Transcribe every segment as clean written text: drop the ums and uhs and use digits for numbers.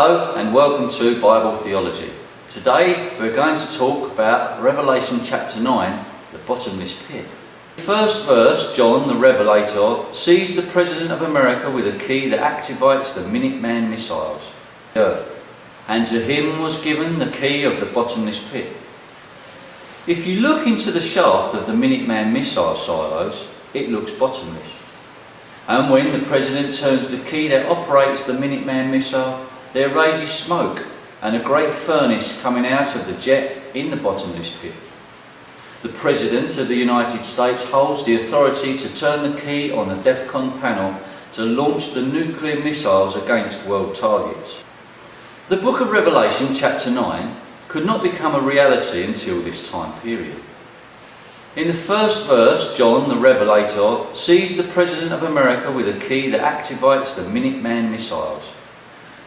Hello and welcome to Bible Theology. Today we're going to talk about Revelation chapter 9, the Bottomless Pit. In the first verse, John the Revelator sees the President of America with a key that activates the Minuteman missiles on the earth, and to him was given the key of the Bottomless Pit. If you look into the shaft of the Minuteman missile silos, it looks bottomless. And when the President turns the key that operates the Minuteman missile, there raises smoke and a great furnace coming out of the jet in the bottomless pit. The President of the United States holds the authority to turn the key on the DEFCON panel to launch the nuclear missiles against world targets. The book of Revelation chapter 9 could not become a reality until this time period. In the first verse, John the Revelator sees the President of America with a key that activates the Minuteman missiles.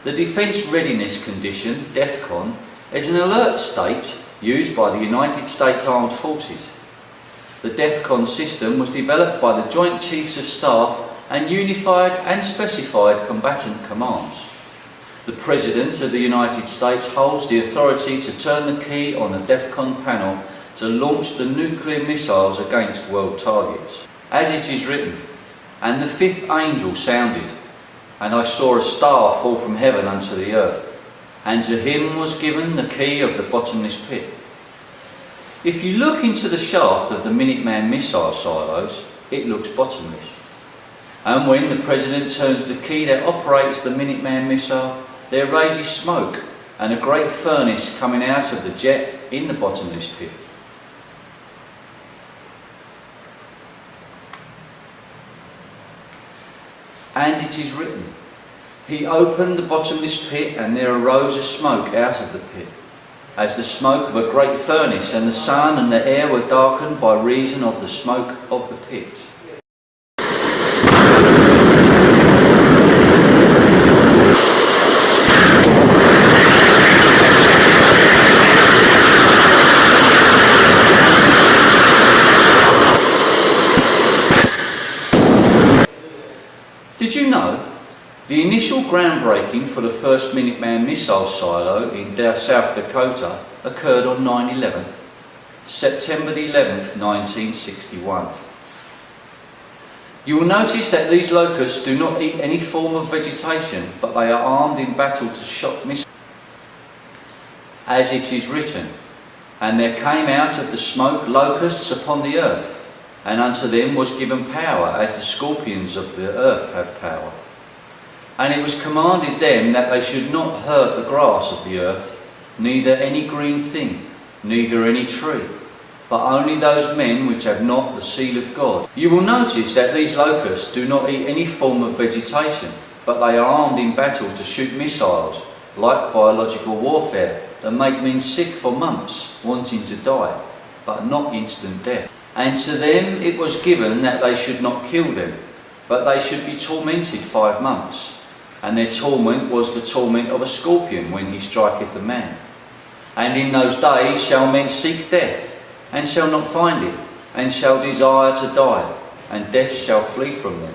The Defence Readiness Condition, DEFCON, is an alert state used by the United States Armed Forces. The DEFCON system was developed by the Joint Chiefs of Staff and unified and specified combatant commands. The President of the United States holds the authority to turn the key on the DEFCON panel to launch the nuclear missiles against world targets. As it is written, "And the fifth angel sounded, and I saw a star fall from heaven unto the earth, and to him was given the key of the bottomless pit." If you look into the shaft of the Minuteman missile silos, it looks bottomless. And when the President turns the key that operates the Minuteman missile, there raises smoke and a great furnace coming out of the jet in the bottomless pit. And it is written, "He opened the bottomless pit, and there arose a smoke out of the pit, as the smoke of a great furnace, and the sun and the air were darkened by reason of the smoke of the pit." Did you know the initial groundbreaking for the first Minuteman missile silo in South Dakota occurred on 9/11, September the 11th, 1961. You will notice that these locusts do not eat any form of vegetation, but they are armed in battle to shock missiles. As it is written, "And there came out of the smoke locusts upon the earth, and unto them was given power, as the scorpions of the earth have power. And it was commanded them that they should not hurt the grass of the earth, neither any green thing, neither any tree, but only those men which have not the seal of God." You will notice that these locusts do not eat any form of vegetation, but they are armed in battle to shoot missiles, like biological warfare, that make men sick for months, wanting to die, but not instant death. And to them it was given that they should not kill them, but they should be tormented 5 months. And their torment was the torment of a scorpion when he striketh a man. And in those days shall men seek death, and shall not find it, and shall desire to die, and death shall flee from them.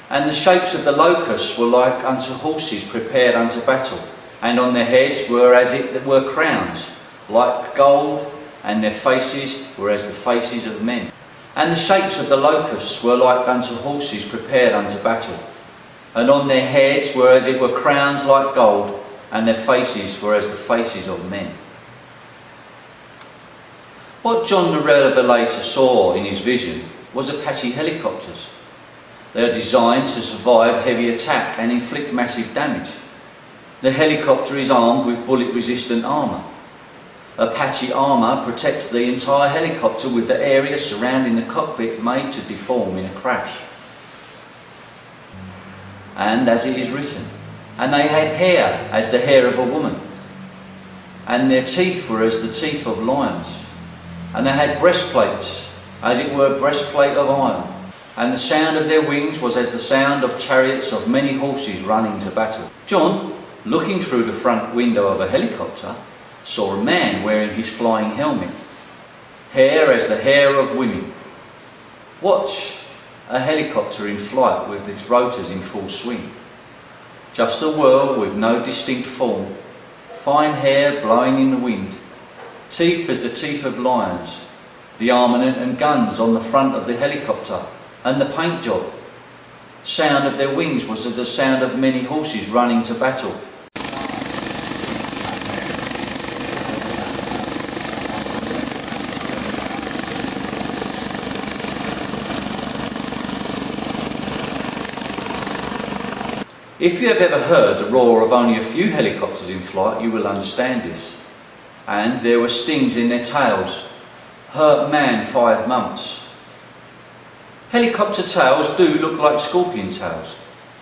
And the shapes of the locusts were like unto horses prepared unto battle, and on their heads were as it were crowns, like gold, and their faces were as the faces of men. And the shapes of the locusts were like unto horses prepared unto battle, and on their heads were as it were crowns like gold, and their faces were as the faces of men. What John the Revelator saw in his vision was Apache helicopters. They are designed to survive heavy attack and inflict massive damage. The helicopter is armed with bullet-resistant armour. Apache armour protects the entire helicopter, with the area surrounding the cockpit made to deform in a crash. And as it is written, "And they had hair as the hair of a woman, and their teeth were as the teeth of lions. And they had breastplates, as it were breastplate of iron. And the sound of their wings was as the sound of chariots of many horses running to battle." John, looking through the front window of a helicopter, saw a man wearing his flying helmet, hair as the hair of women. Watch a helicopter in flight with its rotors in full swing. just a whirl with no distinct form, fine hair blowing in the wind, teeth as the teeth of lions, the armament and guns on the front of the helicopter, and the paint job. Sound of their wings was as the sound of many horses running to battle. If you have ever heard the roar of only a few helicopters in flight, you will understand this. And there were stings in their tails. Hurt man 5 months. Helicopter tails do look like scorpion tails,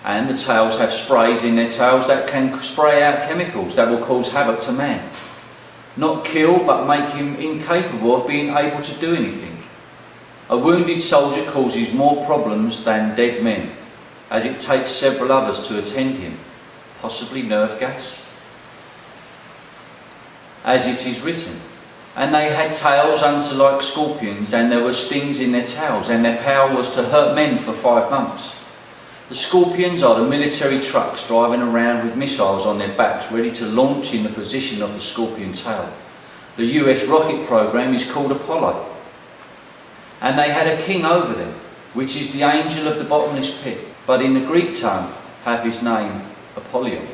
and the tails have sprays in their tails that can spray out chemicals that will cause havoc to man. Not kill, but make him incapable of being able to do anything. A wounded soldier causes more problems than dead men, as it takes several others to attend him, possibly nerve gas. As it is written, and they had tails unto like scorpions, and there were stings in their tails, and their power was to hurt men for 5 months. The scorpions are the military trucks driving around with missiles on their backs, ready to launch in the position of the scorpion tail. The US rocket program is called Apollo. And they had a king over them, which is the angel of the bottomless pit, but in the Greek tongue have his name Apollyon.